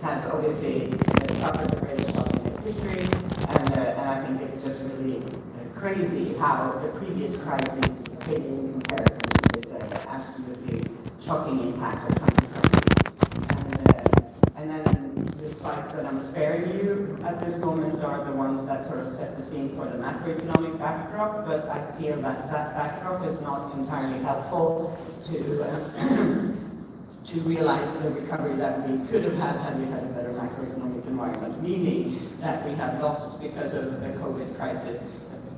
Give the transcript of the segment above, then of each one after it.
has obviously suffered the greatest shock in its history, and I think it's just really crazy how the previous crises came in comparison to this absolutely shocking impact of 2020. And then the slides that I'm sparing you at this moment are the ones that sort of set the scene for the macroeconomic backdrop, but I feel that that backdrop is not entirely helpful to to realize the recovery that we could have had we had a better macroeconomic environment, meaning that we have lost, because of the COVID crisis,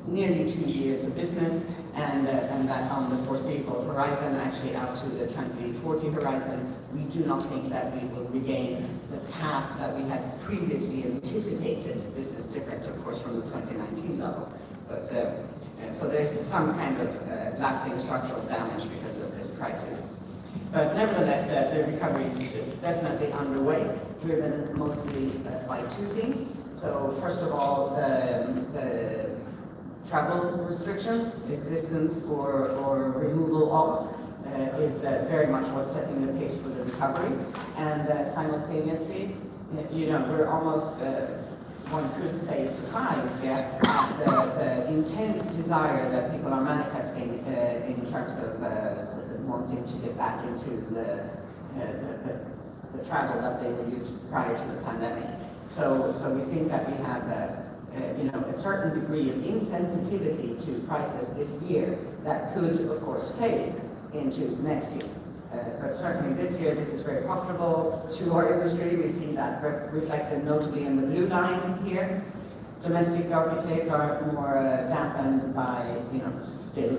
nearly 2 years of business, and that on the foreseeable horizon, actually out to the 2040 horizon, we do not think that we will regain the path that we had previously anticipated. This is different, of course, from the 2019 level, but so there's some kind of lasting structural damage because of this crisis. But nevertheless, the recovery is definitely underway, driven mostly by two things. So first of all, the travel restrictions, existence or removal of, is very much what's setting the pace for the recovery. And simultaneously, we're almost, one could say, surprised at the intense desire that people are manifesting in terms of wanting to get back into the travel that they were used to prior to the pandemic. So we think that we have a certain degree of insensitivity to prices this year that could, of course, fade into next year. But certainly this year, this is very profitable to our industry. We see that reflected notably in the blue line here. Domestic RPKs are more dampened by, still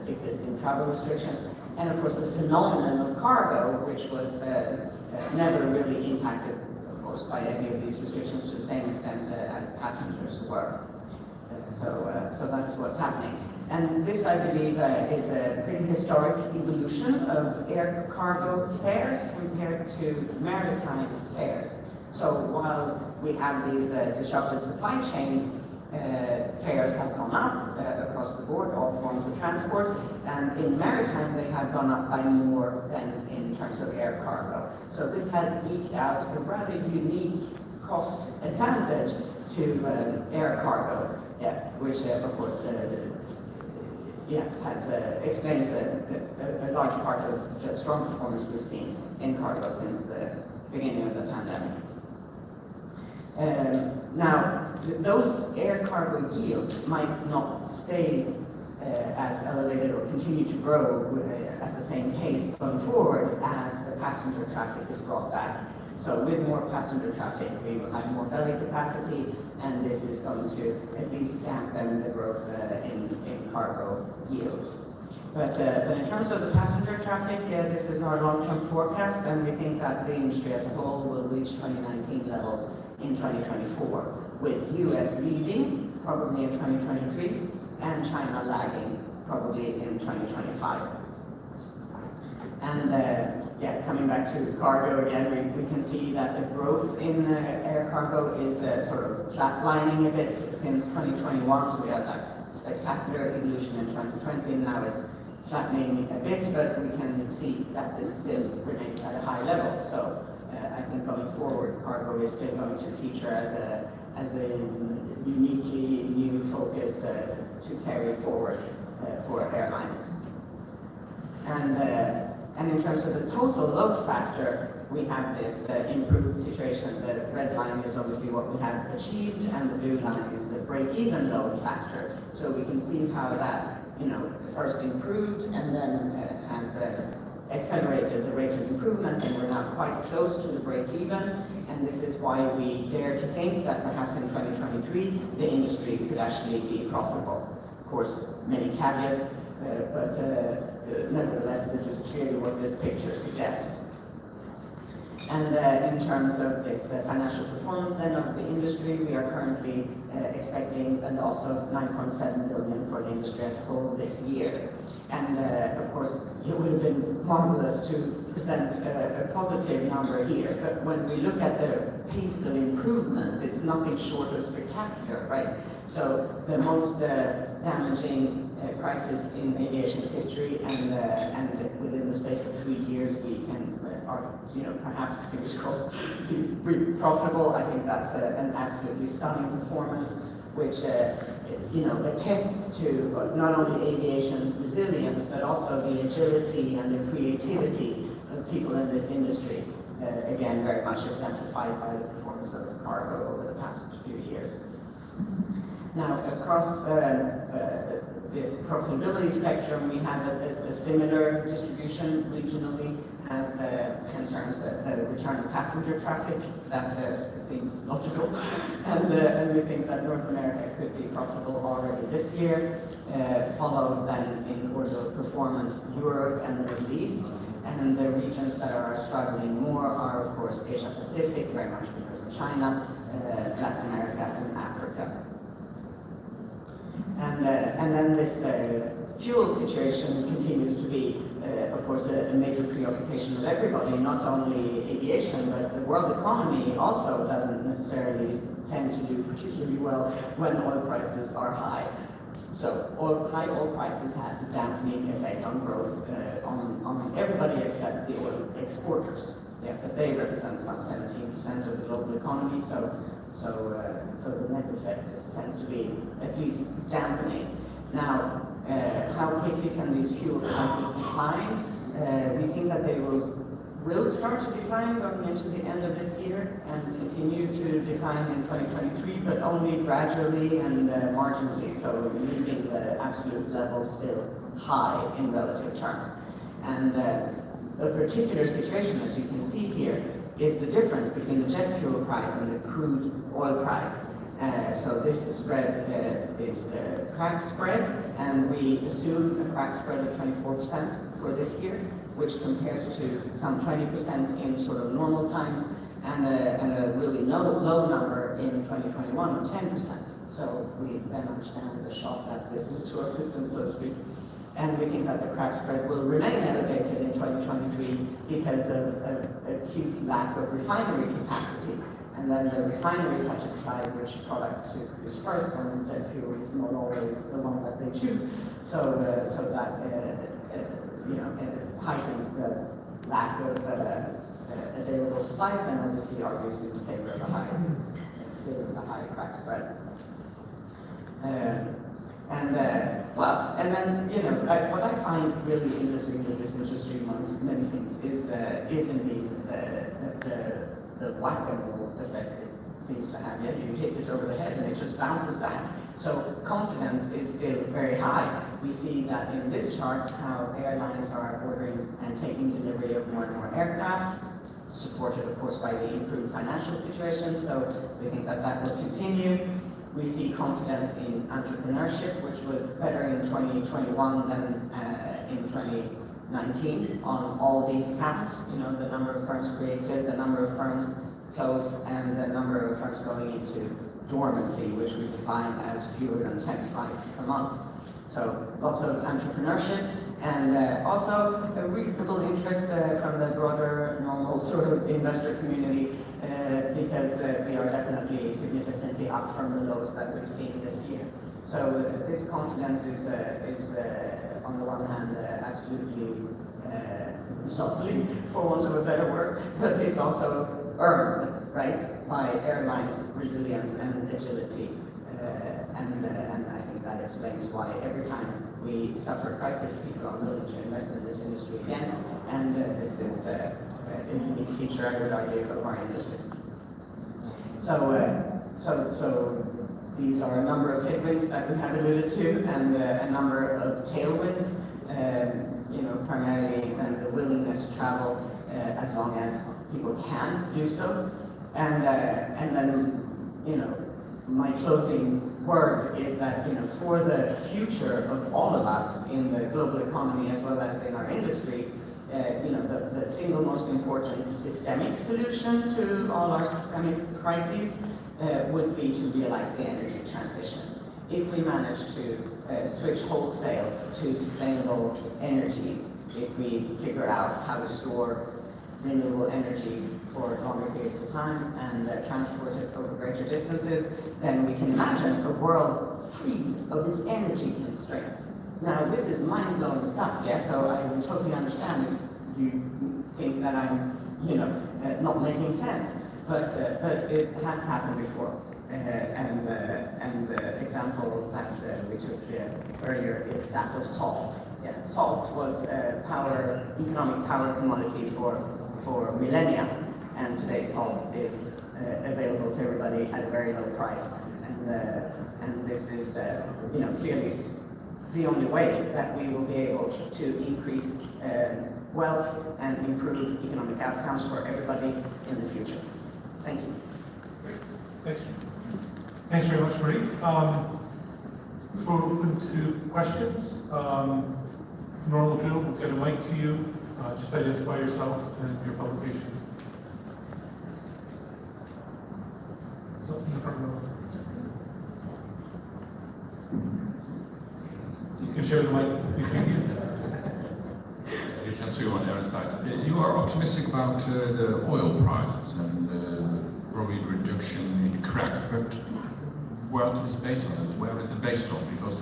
existing travel restrictions. And of course, the phenomenon of cargo, which was never really impacted, of course, by any of these restrictions to the same extent as passengers were. So that's what's happening. And this, I believe, is a pretty historic evolution of air cargo fares compared to maritime fares. So while we have these disrupted supply chains, fares have gone up across the board, all forms of transport, and in maritime they have gone up by more than in terms of air cargo. So this has eked out a rather unique cost advantage to air cargo, which of course explains a large part of the strong performance we've seen in cargo since the beginning of the pandemic. Now, those air cargo yields might not stay as elevated or continue to grow at the same pace going forward as the passenger traffic is brought back. So with more passenger traffic, we will have more belly capacity, and this is going to at least dampen the growth in cargo yields. But in terms of the passenger traffic, this is our long-term forecast, and we think that the industry as a whole will reach 2019 levels in 2024, with US leading probably in 2023 and China lagging probably in 2025. And coming back to cargo again, we can see that the growth in air cargo is sort of flatlining a bit since 2021. So we had that spectacular evolution in 2020, and now it's flattening a bit, but we can see that this still remains at a high level. So I think going forward, cargo is still going to feature as a uniquely new focus to carry forward for airlines. And in terms of the total load factor, we have this improved situation. The red line is obviously what we have achieved, and the blue line is the break-even load factor. So we can see how that, first improved and then has accelerated the rate of improvement, and we're now quite close to the break-even. And this is why we dare to think that perhaps in 2023 the industry could actually be profitable. Of course, many caveats, but nevertheless, this is clearly what this picture suggests. And in terms of this financial performance then of the industry, we are currently expecting a loss of 9.7 billion for the industry as a whole this year. And of course, it would have been marvelous to present a positive number here, but when we look at the pace of improvement, it's nothing short of spectacular, right? So the most damaging crisis in aviation's history, and within the space of 3 years, we can perhaps, fingers crossed, be profitable. I think that's an absolutely stunning performance, which attests to not only aviation's resilience, but also the agility and the creativity of people in this industry. Again, very much exemplified by the performance of cargo over the past few years. Now, across this profitability spectrum, we have a similar distribution regionally as concerns the return of passenger traffic. That seems logical, and we think that North America could be profitable already this year, followed then in order of performance Europe and the Middle East. And the regions that are struggling more are, of course, Asia Pacific, very much because of China, Latin America, and Africa. And then this fuel situation continues to be, of course, a major preoccupation of everybody, not only aviation, but the world economy also doesn't necessarily tend to do particularly well when oil prices are high. So high oil prices has a dampening effect on growth on everybody except the oil exporters. Yeah, but they represent some 17% of the global economy, so the net effect tends to be at least dampening. Now, how quickly can these fuel prices decline? We think that they will start to decline going into the end of this year and continue to decline in 2023, but only gradually and marginally, so leaving the absolute level still high in relative terms. And a particular situation, as you can see here, is the difference between the jet fuel price and the crude oil price. So this spread is the crack spread, and we assume a crack spread of 24% for this year, which compares to some 20% in sort of normal times, and a really low number in 2021 of 10%. So we then understand the shock that this is to our system, so to speak. And we think that the crack spread will remain elevated in 2023 because of acute lack of refinery capacity. And then the refineries have to decide which products to produce first, and jet fuel is not always the one that they choose. So that heightens the lack of available supplies, and obviously argues in favor of a high crack spread. And then what I find really interesting with this industry, amongst many things, is indeed the whack-a-mole effect it seems to have. You hit it over the head and it just bounces back. So confidence is still very high. We see that in this chart how airlines are ordering and taking delivery of more and more aircraft, supported of course by the improved financial situation, so we think that that will continue. We see confidence in entrepreneurship, which was better in 2021 than in 2019 on all these counts. The number of firms created, the number of firms closed, and the number of firms going into dormancy, which we define as fewer than 10 flights per month. So lots of entrepreneurship, and also a reasonable interest from the broader normal sort of investor community, because we are definitely significantly up from the lows that we've seen this year. So this confidence is on the one hand absolutely lovely, for want of a better word, but it's also earned, right, by airlines' resilience and agility. And I think that explains why every time we suffer a crisis, people are willing to invest in this industry again, and this is a unique feature, I would argue, of our industry. So these are a number of headwinds that we have alluded to, and a number of tailwinds. Primarily the willingness to travel as long as people can do so, and then my closing word is that for the future of all of us in the global economy as well as in our industry, the single most important systemic solution to all our systemic crises would be to realize the energy transition. If we manage to switch wholesale to sustainable energies, if we figure out how to store renewable energy for longer periods of time and transport it over greater distances, then we can imagine a world free of its energy constraints. Now, this is mind-blowing stuff, yeah? So I totally understand if you think that I'm not making sense. But it has happened before. And the example that we took earlier is that of salt. Yeah, salt was a economic power commodity for millennia, and today salt is available to everybody at a very low price. And this is clearly the only way that we will be able to increase wealth and improve economic outcomes for everybody in the future. Thank you. Great. Thanks. Thanks very much, Marie. Before we open to questions, normal drill, we'll get a mic to you. Just identify yourself and your publication. So in the front row. You can share the mic between you. Just you on the other side. You are optimistic about the oil prices and probably reduction in the crack, but what is based on it? Where is it based on? Because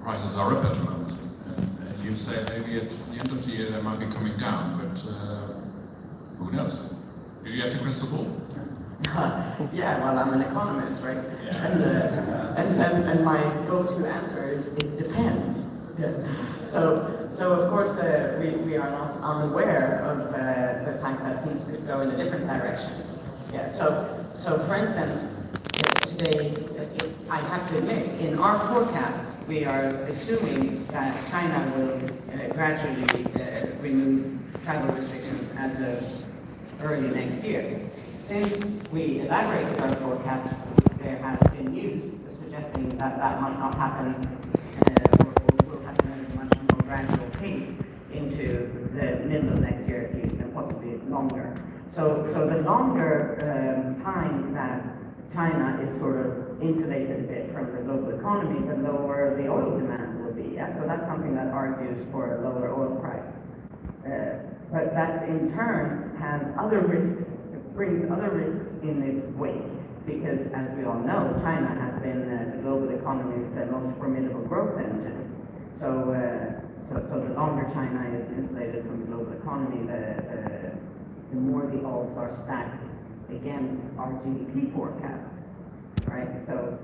prices are up at the moment. And you say maybe at the end of the year they might be coming down, but who knows? Do you have the crystal ball? Yeah, well, I'm an economist, right? Yeah. And my go-to answer is it depends. Yeah. So of course we are not unaware of the fact that things could go in a different direction. Yeah. So for instance, today I have to admit, in our forecast we are assuming that China will gradually remove travel restrictions as of early next year. Since we elaborated our forecast, there has been news suggesting that that might not happen, or will happen at a much more gradual pace into the middle of next year at least, and possibly longer. So the longer time that China is sort of insulated a bit from the global economy, the lower the oil demand will be. Yeah? So that's something that argues for a lower oil price. But that in turn has other risks. Brings other risks in its wake, because as we all know, China has been the global economy's most formidable growth engine. So the longer China is insulated from the global economy, the more the odds are stacked against our GDP forecast, right? So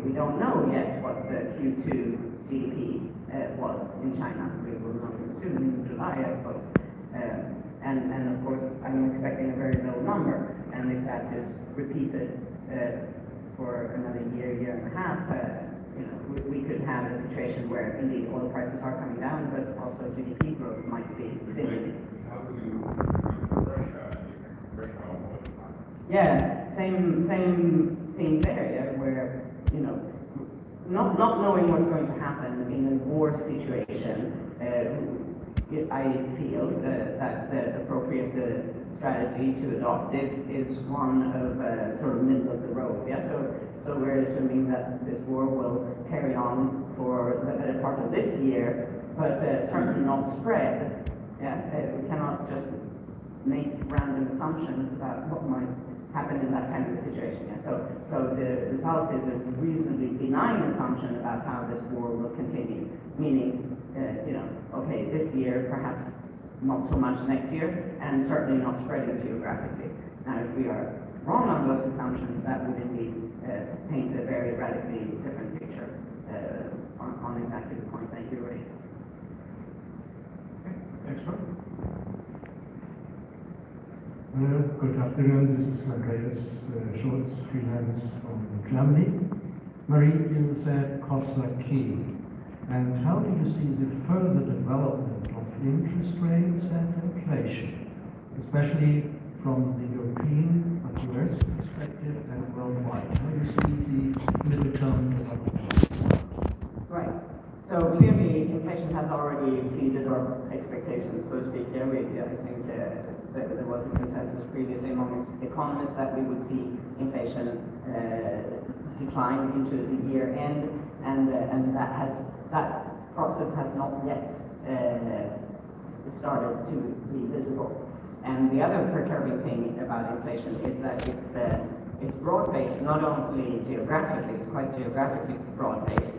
we don't know yet what the Q2 GDP was in China. We will know soon in July, I suppose. And of course, I'm expecting a very low number, and if that is repeated for another year and a half, we could have a situation where indeed oil prices are coming down, but also GDP growth might be stimulated. How do you Russia on oil? Yeah, same thing there, yeah, where not knowing what's going to happen in a war situation. I feel that the appropriate strategy to adopt is one of sort of middle of the road. Yeah, so we're assuming that this war will carry on for the better part of this year, but certainly not spread. Yeah, we cannot just make random assumptions about what might happen in that kind of situation. Yeah? So the result is a reasonably benign assumption about how this war will continue, meaning. Okay, this year, perhaps not so much next year, and certainly not spreading geographically. Now, if we are wrong on those assumptions, that would indeed paint a very radically different picture on exactly the point that you raised. Okay, next one. Hello, good afternoon. This is Andreas Schulz, freelance from Germany. Marie, you said costs are key. And how do you see the further development of interest rates and inflation, especially from the European but US perspective and worldwide? How do you see the middle-term development? Right. So clearly, inflation has already exceeded our expectations, so to speak. Yeah, I think there was a consensus previously among economists that we would see inflation decline into the year end, and that process has not yet started to be visible. And the other perturbing thing about inflation is that it's broad-based, not only geographically, it's quite geographically broad-based.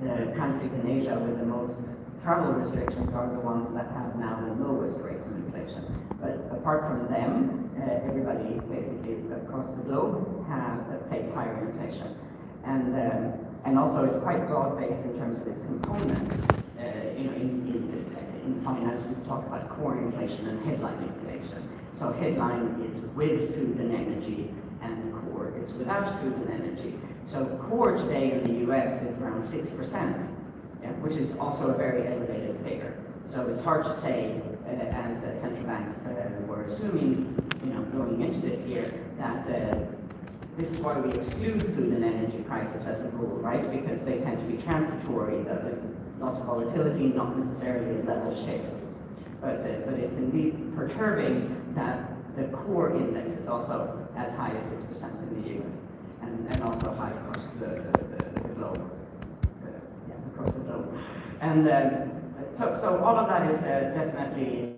The countries in Asia with the most travel restrictions are the ones that have now the lowest rates of inflation. But apart from them, everybody basically across the globe face higher inflation. And also it's quite broad-based in terms of its components. In finance, we talk about core inflation and headline inflation. So headline is with food and energy, and core is without food and energy. So core today in the US is around 6%, which is also a very elevated figure. So it's hard to say, as central banks were assuming, going into this year, that this is why we exclude food and energy prices as a rule, right? Because they tend to be transitory, lots of volatility, not necessarily a level shift. But it's indeed perturbing that the core index is also as high as 6% in the US, and also high across the globe. Across the globe. And so all of that is definitely.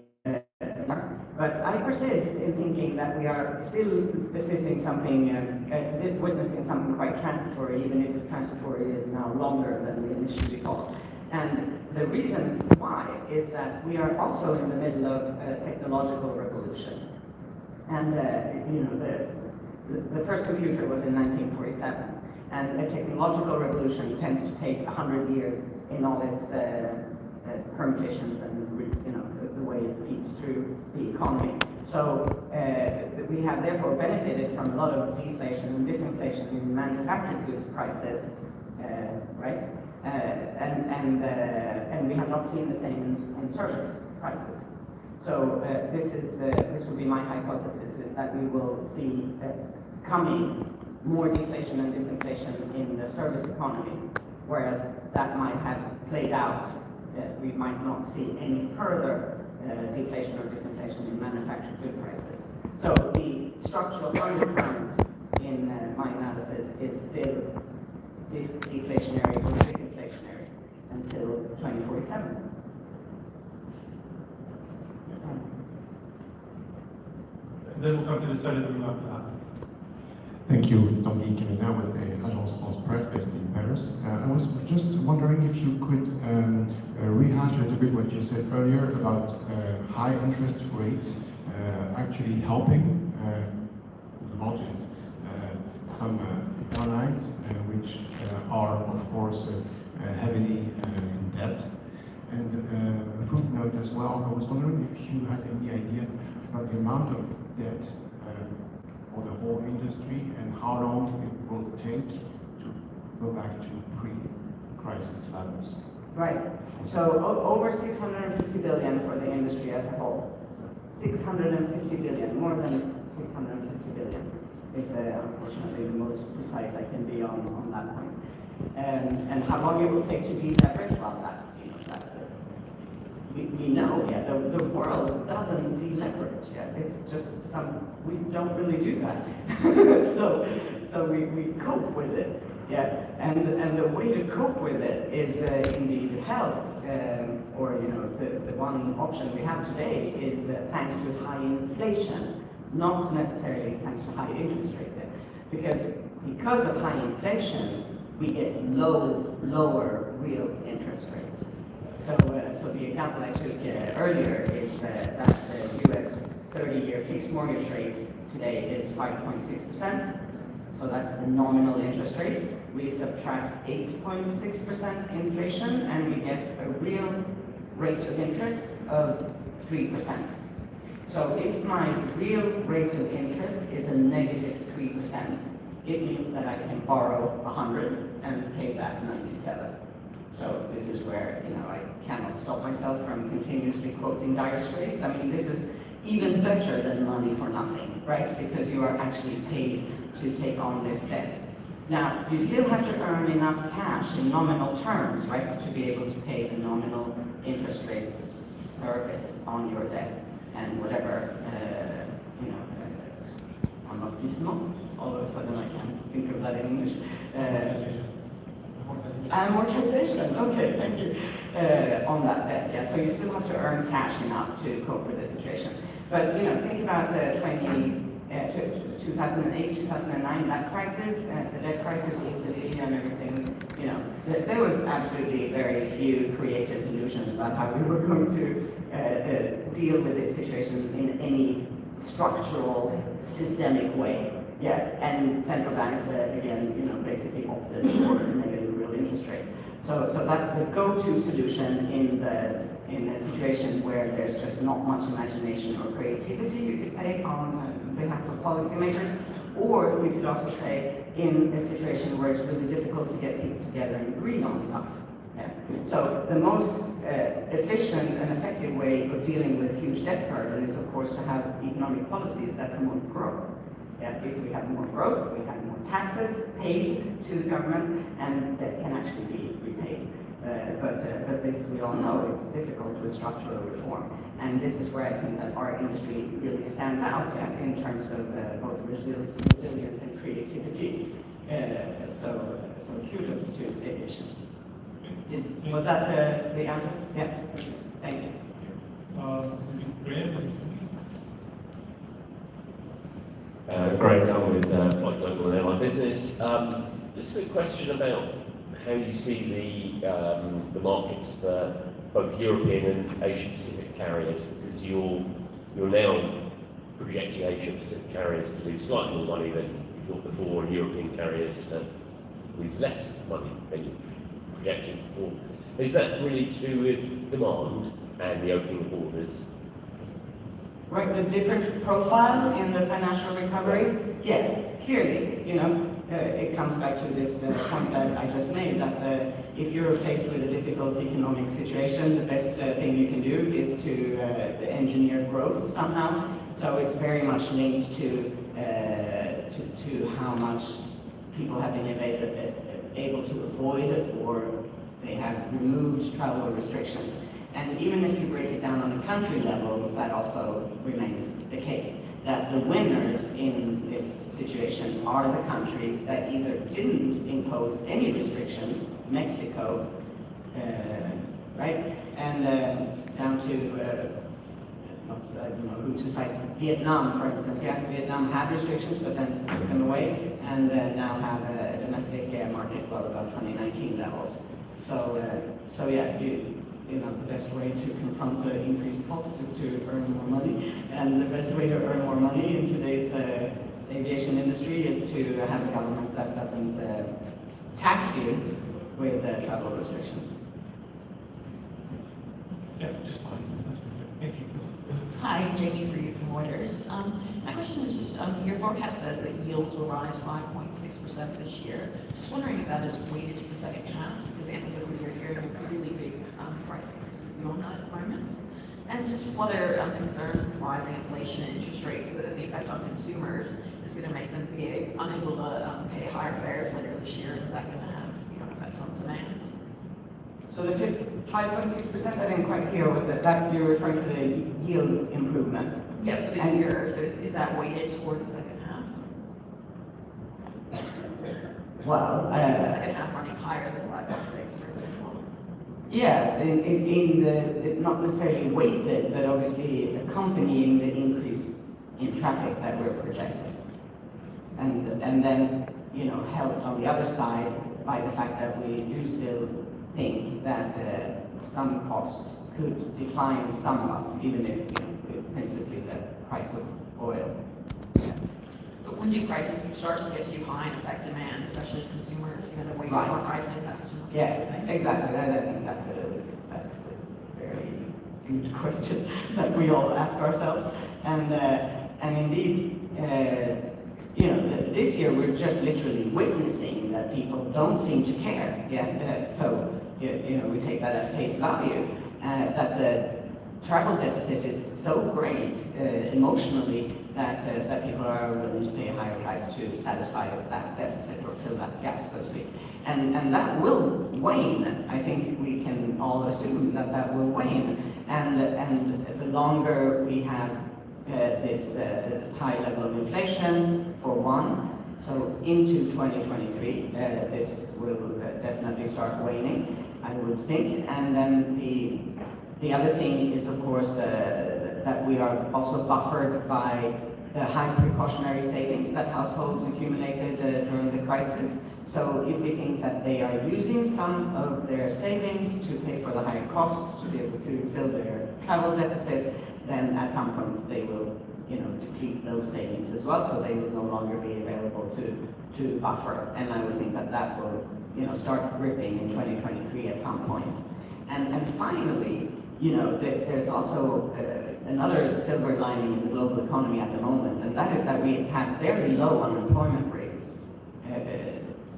But I persist in thinking that we are still witnessing something quite transitory, even if transitory is now longer than we initially thought. And the reason why is that we are also in the middle of a technological revolution. And the first computer was in 1947, and a technological revolution tends to take 100 years in all its permutations and the way it feeds through the economy. So we have therefore benefited from a lot of deflation and disinflation in manufactured goods prices, right? And we have not seen the same in service prices. So this would be my hypothesis, is that we will see coming more deflation and disinflation in the service economy, whereas that might have played out. We might not see any further deflation or disinflation in manufactured good prices. So the structural undercurrent in my analysis is still deflationary or disinflationary until 2047. Then we'll come to the side of the room after that. Thank you, Tanguy Kemina with the Agence France Presse based in Paris. I was just wondering if you could rehash a little bit what you said earlier about high interest rates actually helping the margins. Some airlines which are, of course, heavily in debt. And a footnote as well, I was wondering if you had any idea about the amount of debt for the whole industry and how long it will take to go back to pre-crisis levels. Right. So over 650 billion for the industry as a whole. 650 billion, more than 650 billion is unfortunately the most precise I can be on that point. And how long it will take to deleverage? Well, that's it. We know, the world doesn't deleverage yet. It's just we don't really do that. so we cope with it. Yeah, and the way to cope with it is indeed health, or the one option we have today is thanks to high inflation, not necessarily thanks to high interest rates. Because of high inflation, we get lower real interest rates. So the example I took earlier is that the U.S. 30-year fixed mortgage rate today is 5.6%. So that's the nominal interest rate. We subtract 8.6% inflation, and we get a real rate of interest of 3%. So if my real rate of interest is a negative 3%, it means that I can borrow 100 and pay back 97. So this is where, I cannot stop myself from continuously quoting Dire Straits. I mean, this is even better than money for nothing, right? Because you are actually paid to take on this debt. Now, you still have to earn enough cash in nominal terms, right, to be able to pay the nominal interest rates service on your debt and whatever, amortissement. All of a sudden I can't think of that in English. Amortization, okay, thank you. On that debt, yeah. So you still have to earn cash enough to cope with the situation. But think about 2008, 2009, that crisis, the debt crisis with Libya and everything. There was absolutely very few creative solutions about how we were going to deal with this situation in any structural, systemic way. Yeah, and central banks, again, basically opted for negative real interest rates. So that's the go-to solution in a situation where there's just not much imagination or creativity, you could say, on behalf of policymakers. Or we could also say in a situation where it's really difficult to get people together and agree on stuff. Yeah. So the most efficient and effective way of dealing with huge debt burden is, of course, to have economic policies that promote growth. Yeah, if we have more growth, we have more taxes paid to the government, and that can actually be repaid. But this, we all know, it's difficult with structural reform. And this is where I think that our industry really stands out in terms of both resilience and creativity. So kudos to aviation. Was that the answer? Yeah. Thank you. Graham? Graham Dunn with Flight Global and Airline Business. Just a quick question about how you see the markets for both European and Asia Pacific carriers, because you're now projecting Asia Pacific carriers to lose slightly more money than you thought before, and European carriers to lose less money than you projected before. Is that really to do with demand and the opening of borders? Right, the different profile in the financial recovery? Yeah, clearly, it comes back to this point that I just made, that if you're faced with a difficult economic situation, the best thing you can do is to engineer growth somehow. So it's very much linked to how much people have been able to avoid, or they have removed travel restrictions. And even if you break it down on a country level, that also remains the case, that the winners in this situation are the countries that either didn't impose any restrictions, Mexico, right? And down to, I don't know who to cite, Vietnam, for instance. Yeah, Vietnam had restrictions, but then took them away, and now have a domestic market well above 2019 levels. So yeah, the best way to confront the increased cost is to earn more money. And the best way to earn more money in today's aviation industry is to have a government that doesn't tax you with travel restrictions. Yeah, just fine. Thank you. Hi, Jamie Freed from Reuters. My question is just, your forecast says that yields will rise 5.6% this year. Just wondering if that is weighted to the second half, because anecdotally you're hearing a really big price increases beyond that environment. And just whether concerned with rising inflation and interest rates, that the effect on consumers is going to make them be unable to pay higher fares later this year, and is that going to have an effect on demand? So the 5.6% I didn't quite hear, was that you're referring to the yield improvement? Yeah, for the year. So is that weighted toward the second half? Well, Is the second half running higher than 5.6, for example? yes, in the not necessarily weighted, but obviously accompanying the increase in traffic that we're projecting, and then helped on the other side by the fact that we do still think that some costs could decline somewhat, even if principally the price of oil. But when do prices start to get too high and affect demand, especially as consumers, the wages Right. aren't rising fast enough? Yeah, exactly. I think that's a very good question that we all ask ourselves. And indeed, this year we're just literally witnessing that people don't seem to care. Yeah, so we take that at face value. That the travel deficit is so great emotionally that people are willing to pay a higher price to satisfy that deficit or fill that gap, so to speak. And that will wane. I think we can all assume that will wane. And the longer we have this high level of inflation, for one, so into 2023, this will definitely start waning, I would think. And then the other thing is, of course, that we are also buffered by the high precautionary savings that households accumulated during the crisis. So if we think that they are using some of their savings to pay for the higher costs, to be able to fill their travel deficit, then at some point they will, deplete those savings as well, so they will no longer be available to buffer. And I would think that that will, start ripping in 2023 at some point. And finally, there's also another silver lining in the global economy at the moment, and that is that we have very low unemployment rates.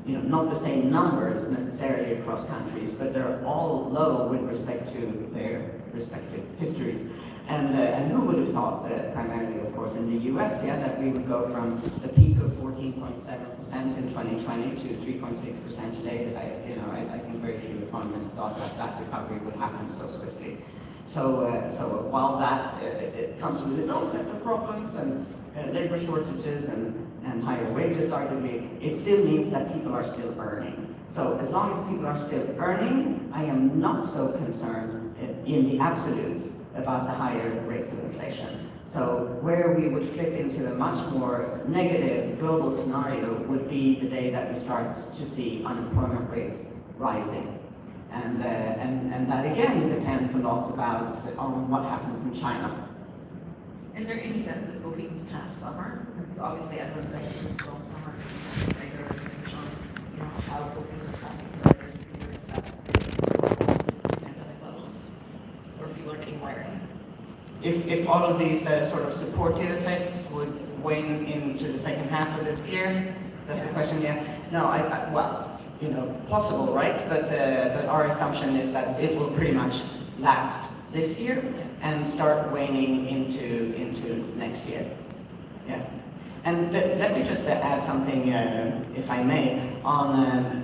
Not the same numbers necessarily across countries, but they're all low with respect to their respective histories. And who would have thought that, primarily, of course, in the US, that we would go from the peak of 14.7% in 2020 to 3.6% today. I think very few economists thought that recovery would happen so swiftly. So while that it comes with its own sets of problems and labor shortages and higher wages, arguably, it still means that people are still earning. So as long as people are still earning, I am not so concerned in the absolute about the higher rates of inflation. So where we would flip into a much more negative global scenario would be the day that we start to see unemployment rates rising. And that again depends a lot on what happens in China. Is there any sense of bookings past summer? Because obviously everyone's saying it's going summer, how bookings are tracking pandemic levels, or if people are getting wired. If all of these sort of supportive effects would wane into the second half of this year, that's the question. No, well, possible, right? But our assumption is that it will pretty much last this year and start waning into next year. Yeah. And let me just add something, if I may, on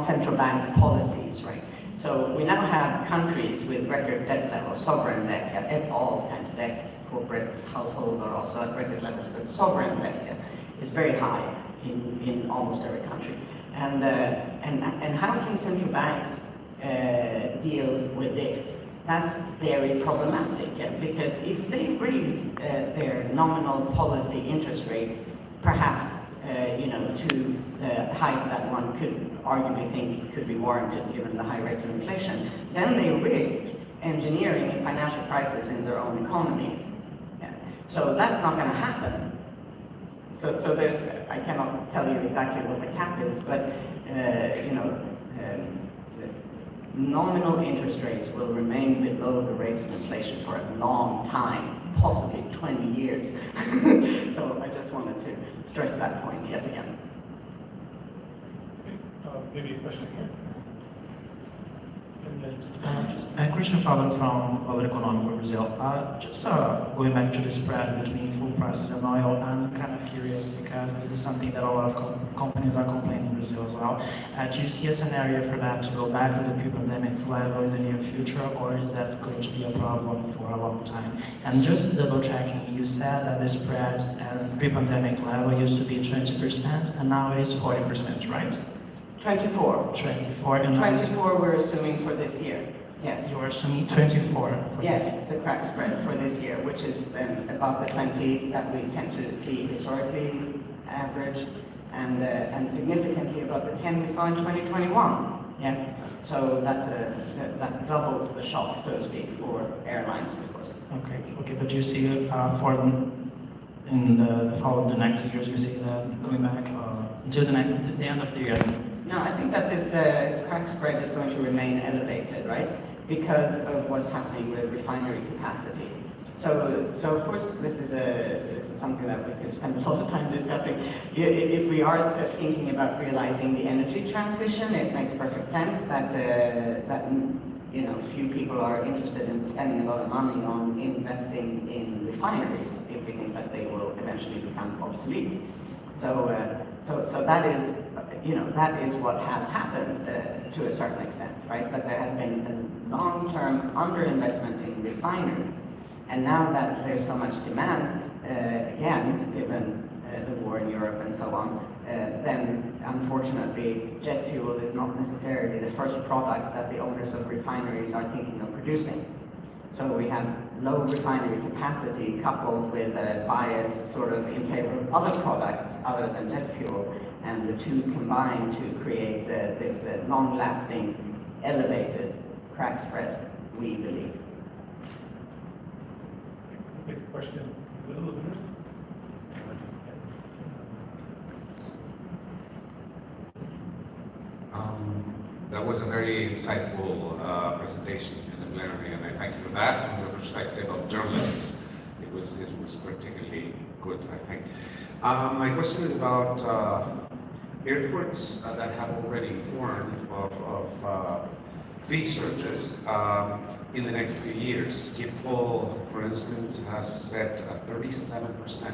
central bank policies, right? So we now have countries with record debt levels, sovereign debt, all kinds of debt, corporates, households are also at record levels, but sovereign debt is very high in almost every country. And how can central banks deal with this? That's very problematic, because if they raise their nominal policy interest rates, perhaps to the height that one could arguably think could be warranted given the high rates of inflation, then they risk engineering a financial crisis in their own economies. Yeah. So that's not going to happen. So there's, I cannot tell you exactly what the cap is, but nominal interest rates will remain below the rates of inflation for a long time, possibly 20 years. So I just wanted to stress that point yet again. Maybe a question here. Just a question following from Aviacionline Brazil. Just going back to the spread between food prices and oil, I'm kind of curious because this is something that a lot of companies are complaining in Brazil as well. Do you see a scenario for that to go back to the pre-pandemic level in the near future, or is that going to be a problem for a long time? And just double checking, you said that the spread at pre-pandemic level used to be 20% and now it is 40%, right? 24. 24. And 24 we're assuming for this year. Yes. You're assuming 24. Yes, the crack spread for this year, which is then above the 20 that we tend to see historically average, and significantly above the 10 we saw in 2021. Yeah. So that doubles the shock, so to speak, for airlines, of course. Okay. But you see in the next years, you see that going back until the end of the year? No, I think that this crack spread is going to remain elevated, right? Because of what's happening with refinery capacity. So of course, this is something that we could spend a lot of time discussing. If we are thinking about realizing the energy transition, it makes perfect sense that few people are interested in spending a lot of money on investing in refineries if we think that they will eventually become obsolete. So that is what has happened to a certain extent, right? But there has been a long-term underinvestment in refineries, and now that there's so much demand, again, given the war in Europe and so on, then unfortunately, jet fuel is not necessarily the first product that the owners of refineries are thinking of producing. So we have low refinery capacity coupled with a bias sort of in favor of other products other than jet fuel, and the two combine to create this long-lasting, elevated crack spread, we believe. Okay, question. A little bit. That was a very insightful presentation in the plenary, and I thank you for that. From the perspective of journalists, it was particularly good, I think. My question is about airports that have already informed of fee surges in the next few years. Schiphol, for instance, has set a 37%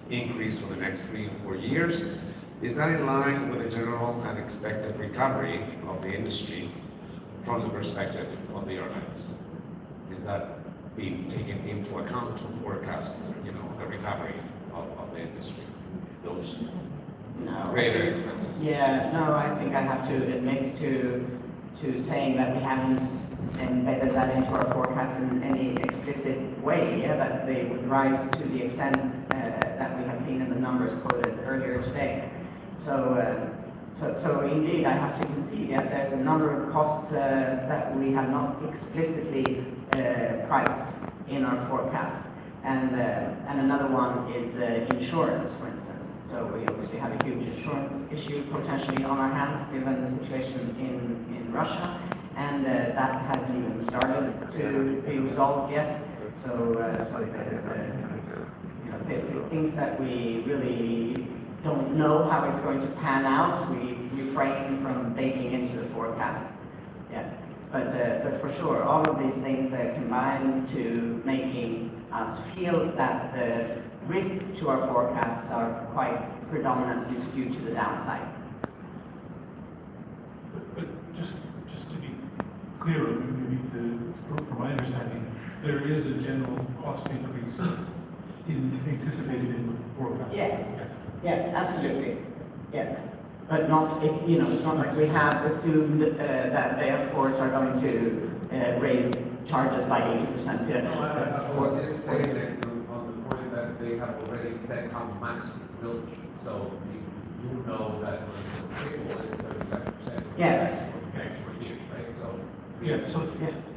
increase for the next 3 or 4 years. Is that in line with the general and expected recovery of the industry from the perspective of the airlines? Is that being taken into account to forecast, the recovery of the industry? Those greater expenses? Yeah, no, I think I have to admit to saying that we haven't embedded that into our forecast in any explicit way, that they would rise to the extent that we have seen in the numbers quoted earlier today. So indeed, I have to concede, there's a number of costs that we have not explicitly priced in our forecast. And another one is insurance, for instance. So we obviously have a huge insurance issue potentially on our hands given the situation in Russia, and that hasn't even started to be resolved yet. So there's things that we really don't know how it's going to pan out. We refrain from baking into the forecast. Yeah, but for sure, all of these things combine to making us feel that the risks to our forecasts are quite predominantly skewed to the downside. But just to be clearer, from my understanding, there is a general cost increase anticipated in the forecast. Yes, absolutely. Yes. But not, it's not like we have assumed that the airports are going to raise charges by 80%. No, I was just saying that on the point that they have already said how much it will be. So you know that for instance, Schiphol is 37%. Yes. For the next 4 years, right?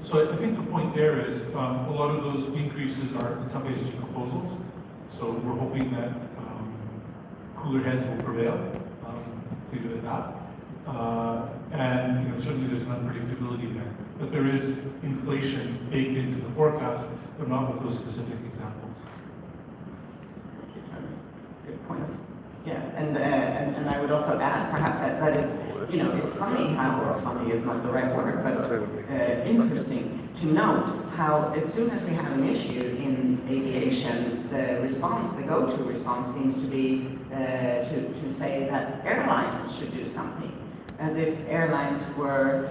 So I think the point there is a lot of those increases are in some cases proposals. So we're hoping that cooler heads will prevail, leave it at that. And certainly there's an unpredictability there. But there is inflation baked into the forecast, but not with those specific examples. Good point. Yeah, and I would also add perhaps that it's, it's funny how, or funny is not the right word, but interesting to note how as soon as we have an issue in aviation, the go-to response seems to be to say that airlines should do something, as if airlines were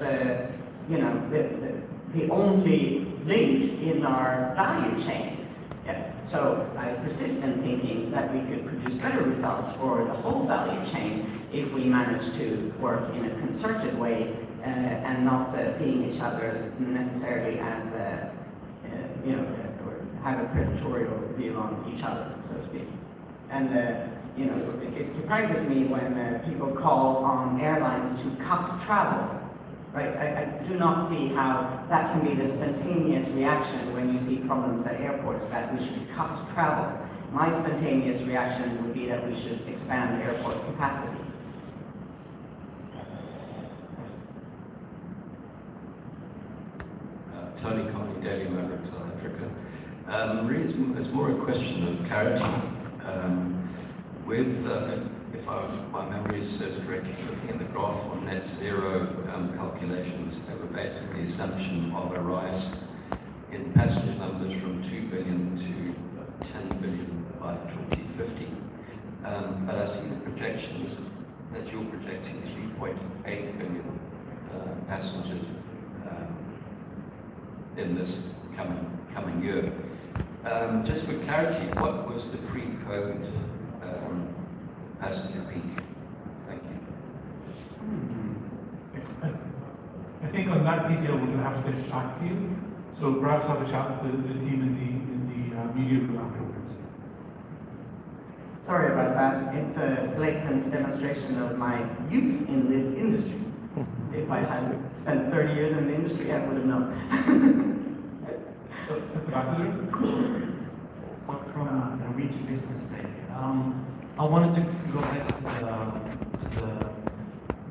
the only link in our value chain. Yeah. So I persist in thinking that we could produce better results for the whole value chain if we manage to work in a concerted way and not seeing each other necessarily as or have a predatory view on each other, so to speak. And it surprises me when people call on airlines to cut travel. Right? I do not see how that can be the spontaneous reaction when you see problems at airports, that we should cut travel. My spontaneous reaction would be that we should expand airport capacity. Tony Conley, Daily Maverick, South Africa. Really, it's more a question of clarity. If my memory serves correctly, looking at the graph on net zero calculations, they were based on the assumption of a rise in passenger numbers from 2 billion to 10 billion by 2050. But I see the projections that you're projecting 3.8 billion passengers in this coming year. Just for clarity, what was the pre-COVID passenger peak? Thank you. I think on that detail we're going to have to get back to you. So perhaps have a chat with the team in the media room afterwards. Sorry about that. It's a blatant demonstration of my youth in this industry. If I had spent 30 years in the industry, I would have known. So, at the back of the room? From Norwegian Business Day. I wanted to go back to the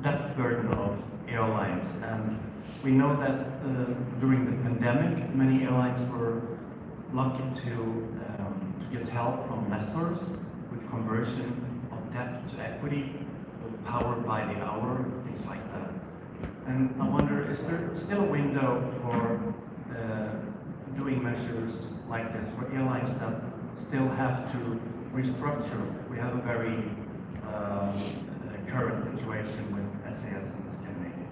debt burden of airlines. And we know that during the pandemic, many airlines were lucky to get help from lessors with conversion of debt to equity, powered by the hour, things like that. And I wonder, is there still a window for doing measures like this for airlines that still have to restructure? We have a very current situation with SAS and Scandinavia.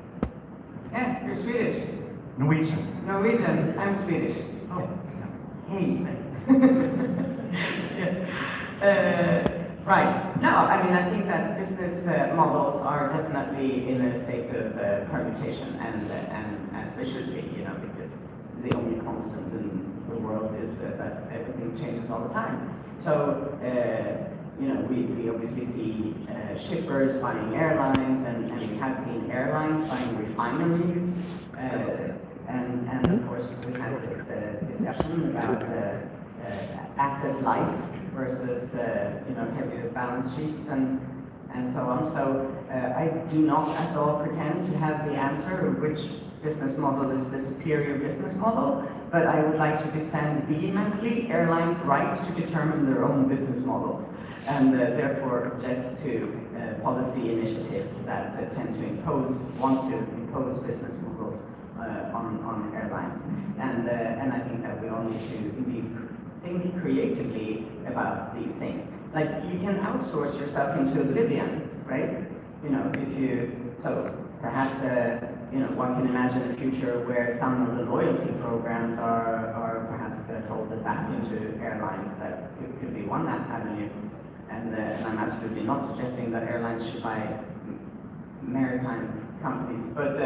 Yeah, you're Swedish. Norwegian. Norwegian. I'm Swedish. Oh, Hey. Right. No, I mean, I think that business models are definitely in a state of permutation, and as they should be, you know, because the only constant in the world is that everything changes all the time. So, you know, we obviously see shippers buying airlines, and we have seen airlines buying refineries, and of course we had this discussion about asset light versus you know, heavier balance sheets and so on. So I do not at all pretend to have the answer of which business model is the superior business model, but I would like to defend vehemently airlines' right to determine their own business models, and therefore object to policy initiatives that want to impose business models on airlines. And I think that we all need to indeed think creatively about these things. Like, you can outsource yourself into oblivion, right? You know, so perhaps, you know, one can imagine a future where some of the loyalty programs are perhaps folded back into airlines. That could be one avenue. And I'm absolutely not suggesting that airlines should buy maritime companies, but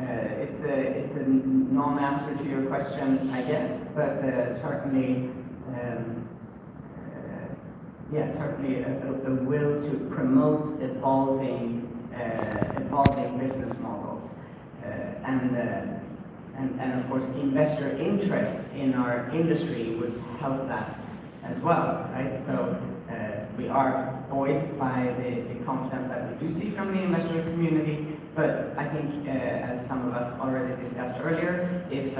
it's a non-answer to your question, I guess, but certainly, certainly a will to promote evolving business models, and of course, investor interest in our industry would help that as well, right? So we are buoyed by the confidence that we do see from the investor community, but I think, as some of us already discussed earlier, if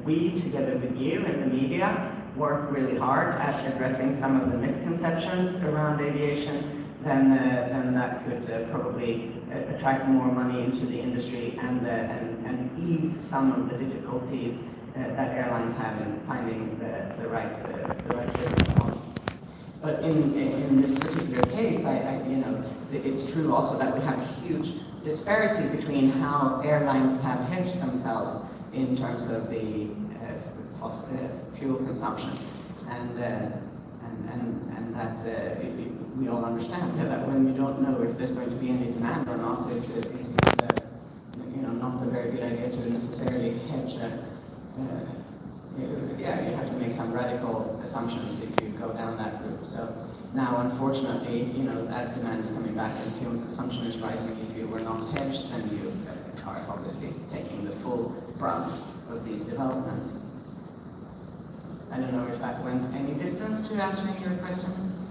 we, together with you and the media, work really hard at addressing some of the misconceptions around aviation, then that could probably attract more money into the industry and ease some of the difficulties that airlines have in finding the right business model. But in this particular case, you know, it's true also that we have a huge disparity between how airlines have hedged themselves in terms of the fuel consumption, and that we all understand that when you don't know if there's going to be any demand or not, it's you know, not a very good idea to necessarily hedge. You have to make some radical assumptions if you go down that route. So now, unfortunately, you know, as demand is coming back and fuel consumption is rising, if you were not hedged, then you are obviously taking the full brunt of these developments. I don't know if that went any distance to answering your question.